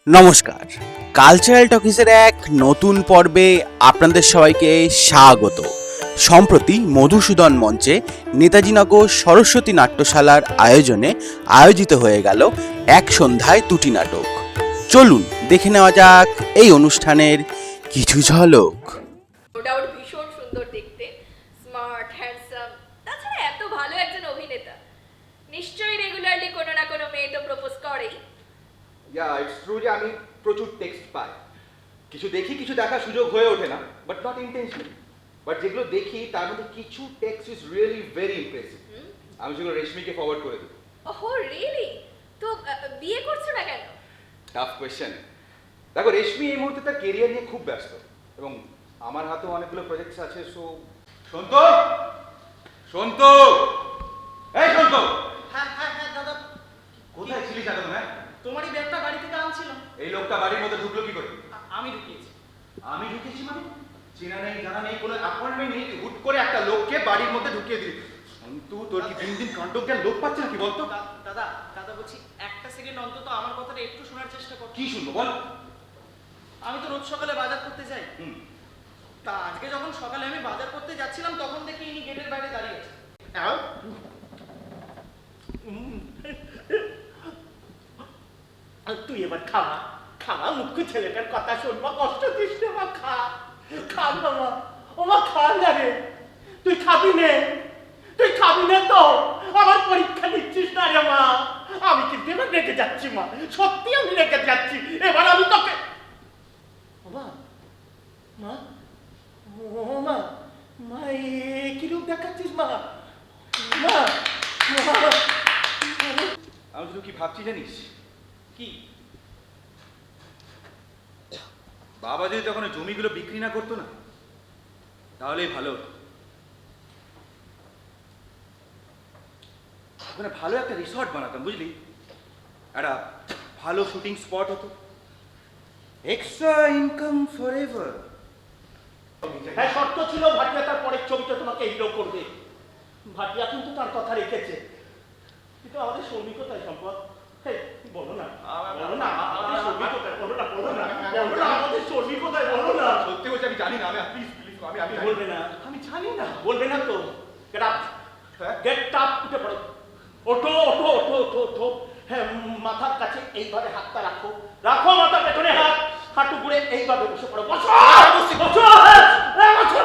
নমস্কার, কালচারাল টকিজের এক নতুন পর্বে আপনাদের সবাইকে স্বাগত। সম্প্রতি মধুসূদন মঞ্চে নেতাজিনগর সরস্বতী নাট্যশালার আয়োজনে আয়োজিত হয়ে গেল এক সন্ধ্যায় দুটি নাটক। চলুন দেখে নেওয়া যাক এই অনুষ্ঠানের কিছু ঝলক। ভীষণ সুন্দর দেখতে, স্মার্ট, হ্যান্ডসাম, তাছাড়া এত ভালো একজন অভিনেতা। নিশ্চয়ই রেগুলারলি কোনো না কোনো মেয়ে তো প্রপোজ করেই। ইটস ট্রু যে আমি প্রচুর টেক্সট পাই, কিছু দেখি, কিছু দেখার সুযোগ হয়ে ওঠে না, বাট নট ইন্টেনশনালি। বাট যেগুলো দেখি তার মধ্যে কিছু text is really very impressive. আমি সেগুলো রেশমিকে ফরওয়ার্ড করে দিই। ওহো রিয়েলি? তো বিয়ে করছো না কেন? Tough question. দেখো, রেশমি এই মুহূর্তে তার কেরিয়ার নিয়ে খুব ব্যস্ত এবং আমার হাতেও অনেকগুলো প্রজেক্টস আছে। সো সন্ত, সন্ত, এই সন্ত। হ্যাঁ হ্যাঁ হ্যাঁ দাদা, কোথায় ছিলিস এখন? হ্যাঁ, তোমারই ব্যাগটা গাড়ি থেকে আনছিলাম। এই লোকটা বাড়ির মধ্যে ঢুকলো কি করে? আমি ঢুকিয়েছি। আমি ঢুকেছি মানে? চেনা নেই, জানা নেই, কোনো অ্যাপয়েন্টমেন্ট নেই, হুট করে একটা লোককে বাড়ির মধ্যে ঢুকিয়ে দিলি। সন্তু, তোর কি দিন দিন কাণ্ডজ্ঞান লোক পাচ্ছে না কি বলতো? দাদা দাদা বলছি, একটা সেকেন্ড অন্তত আমার কথাটা একটু শোনার চেষ্টা কর। কি শুনবো বল? আমি তো রোজ সকালে বাজার করতে যাই। তা আজকে যখন সকালে আমি বাজার করতে যাচ্ছিলাম তখন দেখি ইনি গেটের বাইরে দাঁড়িয়ে আছে। তুই এবার খাওয়া খাওয়া, মুখ্য ছেলেটার কথা শুনবা, কষ্ট দিস না মা, খা খা বাবা। ও মা, খা না রে, তুই খাবি নে, তুই খাবি না তো? আমার পরীক্ষা দিচ্ছিস না রে মা? আমি কিন্তু এবার রেখে যাচ্ছি মা, সত্যি আমি রেখে যাচ্ছি। এবার আমি তোকে মা মা ও মা মা, কি রূপ দেখাচ্ছিস মা? মা আমি শুধু কি ভাবছি জানিস? কি? বাবা যদি তখন ওই জমিগুলো বিক্রি না করতো না, তাহলেই ভালো হতো। মানে ভালো একটা রিসর্ট বানাতাম, বুঝলি? একটা ভালো শুটিং স্পট হতো, এক্সট্রা ইনকাম ফরএভার। হ্যাঁ, শর্ত ছিল ভাটিয়া তার পরের ছবিটা তোমাকে হিরো করবে। ভাটিয়া কিন্তু তার কথা রেখেছে, কিন্তু আমাদের শ্রমিক কোথায় সম্পদ? বলো না, বলো না, আমাদের শ্রমিক কোথায়? বলো না, বলো না, বলো না, আমাদের শ্রমিক কোথায়? বলো না। সত্যি বলছি, আমি জানি না। আমি প্লিজ প্লিজ আমি বলবে না? আমি জানি না। বলবে না তো? গেট আপ, গেট আপ, উঠে পড়ো, ওঠো ওঠো ওঠো ওঠো ওঠো। হ্যাঁ, মাথার কাছে এইভাবে হাতটা রাখো, রাখো মাথার পেছনে হাত, হাঁটু ঘুরে এইভাবে বসে পড়ো। বসো বসো, হ্যাঁ বসো।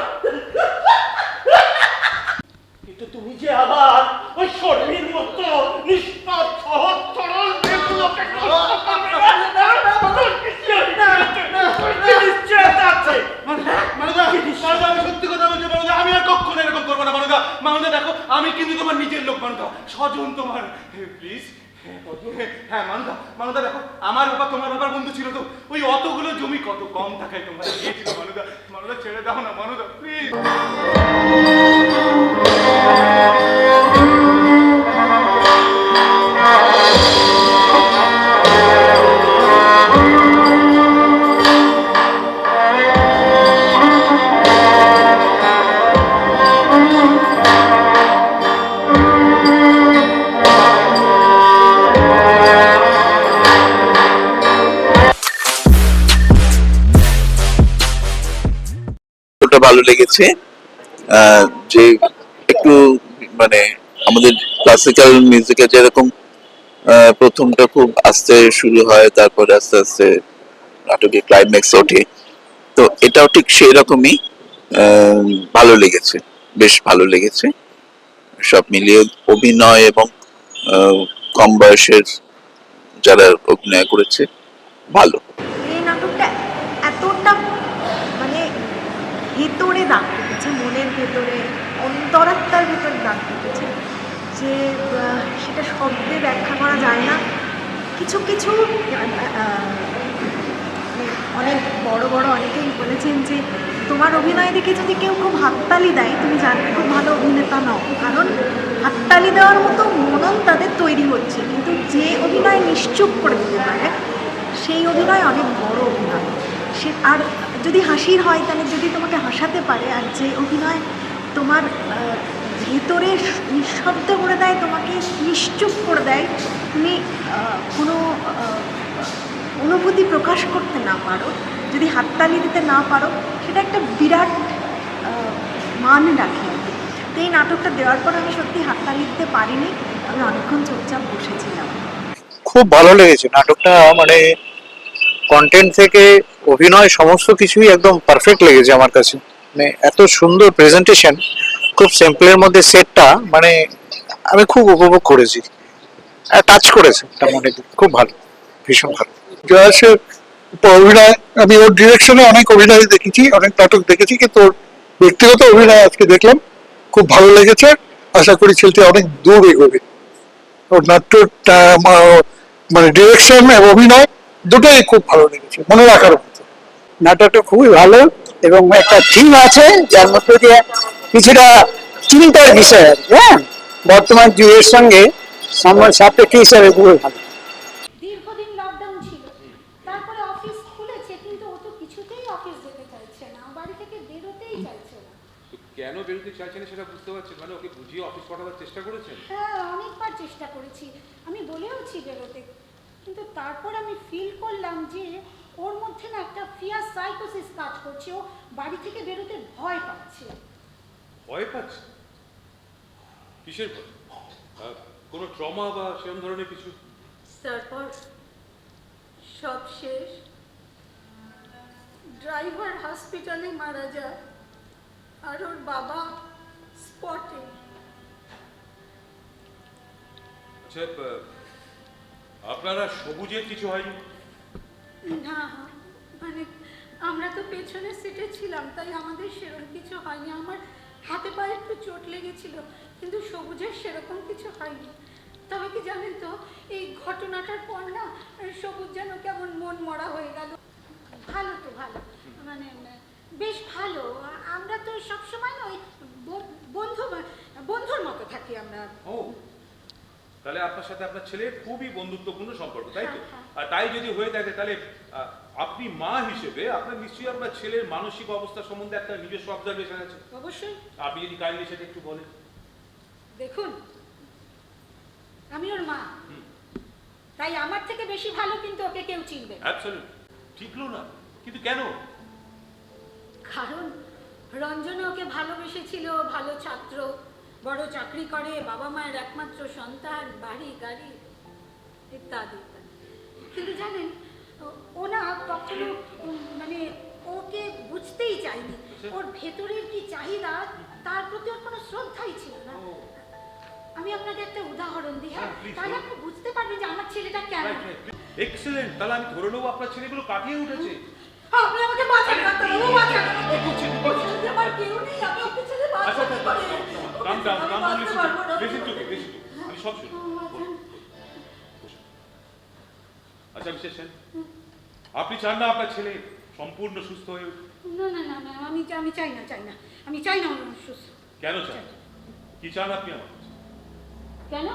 কিন্তু তুমি যে আবার ওই শর্মীর মতো নিষ্পাপ সহজ সরল মেয়েগুলোকে নষ্ট করবে আমি সত্যি কথা বলছি মানুদা, আমি আর কখনো এরকম করবো না মানুদা। মানুদা দেখো, আমি কিন্তু তোমার নিজের লোক মানুদা, স্বজন তোমার, প্লিজ। হ্যাঁ মানুদা, মানুদা দেখো, আমার বাবা তোমার বাবার বন্ধু ছিল তো, ওই অতগুলো জমি কত কম টাকায় তোমার দিয়েছিল মানুদা। মানুদা ছেড়ে দাও না মানুদা, প্লিজ। ভালো লেগেছে যে একটু মানে আমাদের ক্লাসিক্যাল মিউজিকে যেরকম প্রথমটা খুব আস্তে শুরু হয়, তারপরে আস্তে আস্তে নাটকের ক্লাইম্যাক্স ওঠে, তো এটাও ঠিক সেই রকমই ভালো লেগেছে, বেশ ভালো লেগেছে। সব মিলিয়ে অভিনয় এবং কম বয়সের যারা অভিনয় করেছে ভালো। এই নাটকটা এতটা মানে ভেতরে দাগ কেটেছে, মনের ভেতরে, অন্তরাত্মার ভেতরে দাগ কেটেছে যে সেটা শব্দে ব্যাখ্যা করা যায় না। কিছু কিছু অনেক বড় বড় অনেকেই বলেছেন যে তোমার অভিনয় দেখে যদি কেউ খুব হাততালি দেয় তুমি জানবে খুব ভালো অভিনেতা নও, কারণ হাততালি দেওয়ার মতো মনন তাদের তৈরি হচ্ছে, কিন্তু যে অভিনয় নিশ্চুপ করে দিতে পারে সেই অভিনয় অনেক বড় অভিনয়। সে আর যদি হাসির হয় তাহলে যদি তোমাকে হাসাতে পারে, আর যে অভিনয় তোমার ভেতরে নিঃশব্দ করে দেয়, তোমাকে নিশ্চুপ করে দেয়, তুমি কোনো অনুভূতি প্রকাশ করতে না পারো, যদি হাততালি দিতে না পারো, সেটা একটা বিরাট মান রাখে। তো এই নাটকটা দেওয়ার পর আমি সত্যি হাততালি দিতে পারিনি, আমি অনেকক্ষণ চুপচাপ বসেছিলাম। খুব ভালো লেগেছে নাটকটা, মানে কন্টেন্ট থেকে অভিনয় সমস্ত কিছুই একদম পারফেক্ট লেগেছে আমার কাছে। মানে এত সুন্দর প্রেজেন্টেশন, খুব সিম্পলের মধ্যে সেটটা, মানে আমি খুব উপভোগ করেছি, টাচ করেছে এটা মনে, খুব ভালো, ভীষণ ভালো। জয়াসের অভিনয়, আমি ওর ডিরেকশনে অনেক অভিনয় দেখেছি, অনেক নাটক দেখেছি, কিন্তু ওর ব্যক্তিগত অভিনয় আজকে দেখলাম, খুব ভালো লেগেছে। আশা করি ছেলেটি অনেক দূর এগোবে। ওর নাট্য মানে ডিরেকশন এবং অভিনয় দুটোই খুব ভালো লেগেছে, মনে রাখার মতো। নাটকটা খুবই ভালো এবং একটা থিম আছে যার মধ্যে দিয়ে কিছুটা চিন্তার বিষয় আছে, হ্যাঁ, বর্তমান যুগের সঙ্গে সাপেক্ষ হিসাবে খুবই ভালো। দীর্ঘদিন লকডাউন ছিল, তারপরে অফিস খুলেছে, কিন্তু ও তো কিছুতেই অফিস যেতে চাইছে না, বাড়ি থেকে বেরোতেই চাইছে না। তো কেন বেরোতে চাইছে না সেটা বুঝতে পারছেন? মানে ওকে বুঝিয়ে অফিস পাঠাবার চেষ্টা করেছেন? হ্যাঁ, অনেকবার চেষ্টা করেছি, আমি বলেওছি বেরোতে, কিন্তু তারপর আমি ফিল করলাম যে ওর মধ্যে না একটা ফিয়ার সাইকোসিস কাজ করছে, ও বাড়ি থেকে বেরোতে ভয় পাচ্ছে। ভয় পাচ্ছে? কিসের ভয়? কোনো ট্রমা বা সেরকম ধরনের কিছু? তারপর সব শেষ, ড্রাইভার হসপিটালে মারা যায় আর ওর বাবা স্পটে। আচ্ছা, আপনারা সবুজের কিছু হয়নি? না, মানে আমরা তো পেছনের সিটে ছিলাম, তাই আমাদের সেরকম কিছু হয়নি। আমার হাতে পায়ে একটু চোট লেগেছিল, কিন্তু সবুজের সেরকম কিছু হয়নি। তবে কি জানেন তো, এই ঘটনাটার পর না সবুজ যেন কেমন মন মরা হয়ে গেল। ভালো তো ভালো, মানে বেশ ভালো। আমরা তো সবসময় না ওই বন্ধুর মতো থাকি আমরা। ও, তাহলে আপনার সাথে আপনার ছেলের খুবই বন্ধুত্বপূর্ণ সম্পর্ক, তাই তো? হ্যাঁ, হ্যাঁ। আর তাই যদি হয়ে থাকে, তাহলে আপনি মা হিসেবে আপনার নিশ্চয়ই আপনার ছেলের মানসিক অবস্থা সম্বন্ধে একটা নিজস্ব অবজারভেশন আছে। অবশ্যই। আপনি যদি কাইন্ডলি সেটা একটু বলেন। দেখুন, আমি ওর মা, তাই আমার থেকে বেশি ভালো কিন্তু ওকে কেউ চিনবে না। অ্যাবসলিউটলি ঠিকলো না, কিন্তু কেন? কারণ রঞ্জনা ওকে ভালোবেসেছিল, ভালো ছাত্র, বড় চাকরি করে, বাবা মায়ের একমাত্র সন্তান, বাড়ি গাড়ি ইত্যাদি ইত্যাদি। কিন্তু জানেন, ও না কখনো মানে ওকে বুঝতেই চায়নি। ওর ভেতরের কি চাহিদা তার প্রতি ওর কোনো শ্রদ্ধাই ছিল না। আমি আপনাকে একটা উদাহরণ দিই, হ্যাঁ, তাহলে আপনি বুঝতে পারবেন যে আমার ছেলেটা কেমন। এক্সেলেন্ট, তাহলে আমি ধরে নেবো আপনার ছেলেগুলো কাটিয়ে উঠেছে। আপনি আমাকে বাঁচান, ডাক্তারবাবু, বাঁচান। ওর সাথে আমার কেউ নেই, আমি ওকে ছেড়ে বাঁচতে পারি না। কাম ডাউন, কাম ডাউন, বাঁচতে পারবো না। লিসেন টু মি, আমি সব শুনি। আচ্ছা মিস্টার সেন, আপনি চান না আপনার ছেলে সম্পূর্ণ সুস্থ হয়ে উঠুক? না না না না, আমি চাই না, আমি চাই না ওর সুস্থ। কেন চান? কি চান আপনি আমার কাছে? কেন?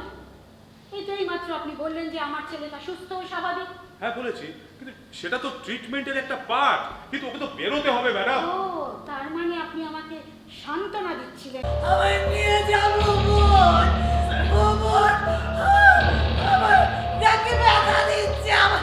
এই মাত্র আপনি বললেন যে আমার ছেলেটা সুস্থ ও স্বাভাবিক। হ্যাঁ বলেছি, কিন্তু সেটা তো ট্রিটমেন্টের একটা পার্ট, কিন্তু ওকে তো বেরোতে হবে ম্যাডাম। ও, তার মানে আপনি আমাকে সান্ত্বনা দিচ্ছিলেন। আমায় নিয়ে যাবো বোন, ও বোন, আমার নাকে ব্যথা দিচ্ছে, আমার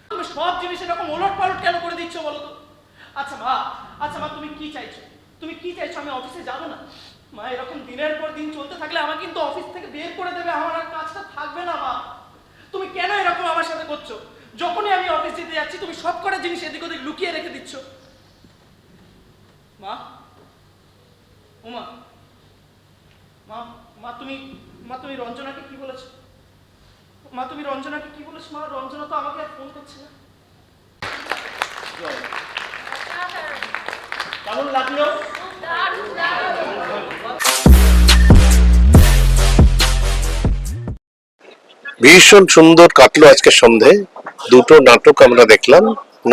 তুমি সব জিনিস এরকম ওলট পালট কেন করে দিচ্ছ বলো তো? আচ্ছা মা, তুমি কি চাইছো? তুমি কি চাইছো আমি অফিসে যাবো না? মা, এরকম দিনের পর দিন চলতে থাকলে আমাকে কিন্তু অফিস থেকে বের করে দেবে, আমার আর কাজটা থাকবে না। মা, তুমি কেন এরকম আমার সাথে করছো? যখনই আমি অফিস যেতে যাচ্ছি তুমি সব কটা জিনিস এদিক ওদিক লুকিয়ে রেখে দিচ্ছ। মা, ও মা, মা তুমি রঞ্জনাকে কি বলেছো? মা, তুমি রঞ্জনাকে কি বলেছো? মা, রঞ্জনা তো আমাকে আর ফোন করছে না। কেমন লাগলো? ভীষণ সুন্দর কাটলো আজকে সন্ধে। দুটো নাটক আমরা দেখলাম,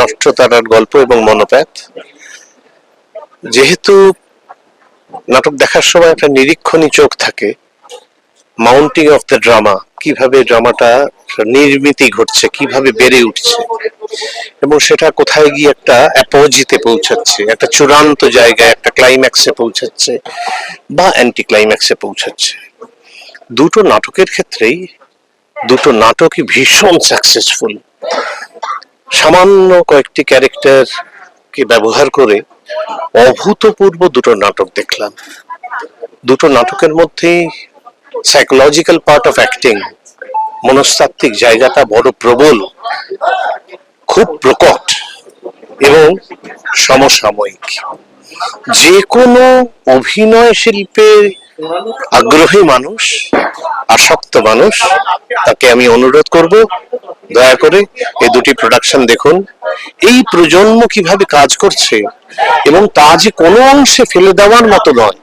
নষ্ট তারার গল্প এবং মনোপ্যাথ। যেহেতু নাটক দেখার সময় একটা নিরীক্ষণী চোখ থাকে, মাউন্টিং অফ দ্য ড্রামা, কিভাবে ড্রামাটা নির্মিতি ঘটছে, কিভাবে বেড়ে উঠছে এবং সেটা কোথায় গিয়ে একটা অ্যাপোজিতে পৌঁছাচ্ছে, একটা চূড়ান্ত জায়গায় একটা ক্লাইম্যাক্সে পৌঁছাচ্ছে বা অ্যান্টি ক্লাইম্যাক্সে পৌঁছাচ্ছে। দুটো নাটকের ক্ষেত্রেই দুটো নাটকই ভীষণ সাকসেসফুল। সামান্য কয়েকটি ক্যারেক্টার কে ব্যবহার করে অভূতপূর্ব দুটো নাটক দেখলাম। দুটো নাটকের মধ্যেই সাইকোলজিক্যাল পার্ট অফ অ্যাক্টিং, মনস্তাত্ত্বিক জায়গাটা বড় প্রবল, খুব প্রকট এবং সমসাময়িক। যে কোনো অভিনয় শিল্পে আগ্রহী মানুষ, আসক্ত মানুষ, তাকে আমি অনুরোধ করব দয়া করে এই দুটি প্রোডাকশন দেখুন। এই প্রজন্ম কিভাবে কাজ করছে এবং তা যে কোনো অংশে ফেলে দেওয়ার মতো নয়,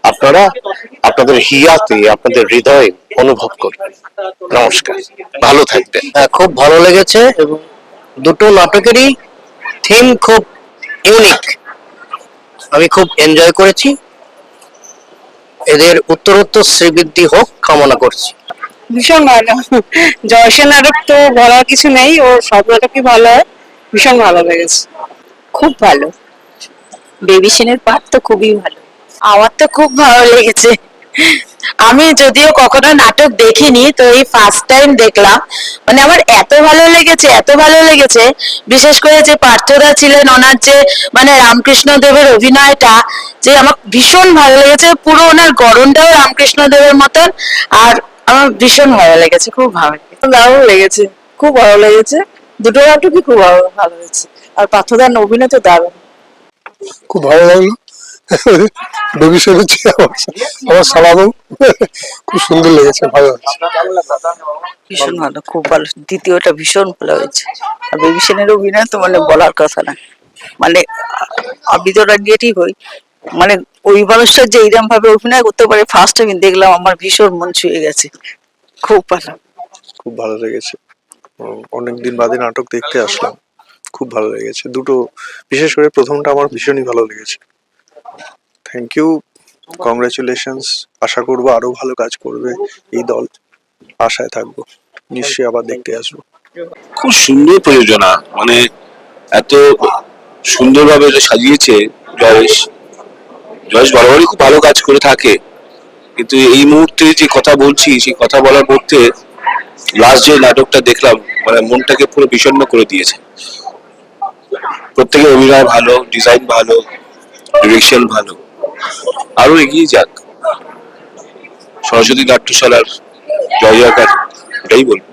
আপনারা আপনাদের হিয়াতে, আপনাদের হৃদয়ে অনুভব করবেন। নমস্কার, ভালো থাকবেন। খুব ভালো লেগেছে এবং দুটো নাটকেরই থিম খুব ইউনিক, আমি খুব এনজয় করেছি। এদের উত্তরোত্তর শ্রীবৃদ্ধি হোক কামনা করছি। ভীষণ ভালো। জয়সেন নাটক তো বলার কিছু নেই, ওর সব নাটকই ভালো হয়, ভীষণ ভালো লেগেছে। খুব ভালো, বেবি সেনের পার্ট তো খুবই ভালো। আমার তো খুব ভালো লেগেছে। আমি যদিও কখনো নাটক দেখিনি, তো এই ফার্স্ট টাইম দেখলাম, মানে আমার এত ভালো লেগেছে, এত ভালো লেগেছে। বিশেষ করে যে পার্থদা ছিলেন, ওনার যে মানে রামকৃষ্ণ দেবের অভিনয়টা যে আমার ভীষণ ভালো লেগেছে। পুরো ওনার গড়নটাও রামকৃষ্ণ দেবের মতন, আর আমার ভীষণ ভালো লেগেছে, খুব ভালো দারুণ লেগেছে, খুব ভালো লেগেছে। দুটো নাটকই খুব ভালো হয়েছে, আর পার্থদার অভিনয় তো দারুণ। খুব ভালো লাগলো। বেবি সেনের আমার সালামও খুব সুন্দর লেগেছে, ভালো লাগছে। ভীষণ ভালো, খুব ভালো। দ্বিতীয়টা ভীষণ ভালো হয়েছে। আর বেবি সেনের অভিনয় তো মানে বলার কথা না, মানে আমি তো নেগেটিভ হই, মানে ওই মানুষটা যে এইরকম ভাবে অভিনয় করতে পারে ফার্স্ট আমি দেখলাম, আমার ভীষণ মন ছুঁয়ে গেছে, খুব ভালো। খুব ভালো লেগেছে, অনেকদিন বাদে নাটক দেখতে আসলাম, খুব ভালো লেগেছে দুটো। বিশেষ করে প্রথমটা আমার ভীষণই ভালো লেগেছে। Thank you, congratulations. আশা করবো আরো ভালো কাজ করবে এই দল, আশায় থাকবো, নিশ্চয়ই আবার দেখতে আসবো। খুব সুন্দর প্রযোজনা, মানে এত সুন্দরভাবে এটা সাজিয়েছে জয়েশ। জয়েশ বরাবরই খুব ভালো কাজ করে থাকে, কিন্তু এই মুহূর্তে যে কথা বলছি সেই কথা বলার মধ্যে লাস্ট যে নাটকটা দেখলাম, মানে মনটাকে পুরো বিষণ্ণ করে দিয়েছে। প্রত্যেকের অভিনয় ভালো, ডিজাইন ভালো, ডিরেকশন ভালো, আরো এগিয়ে যাক সরস্বতী নাট্যশালার জয় জয়কার, এটাই বলবো।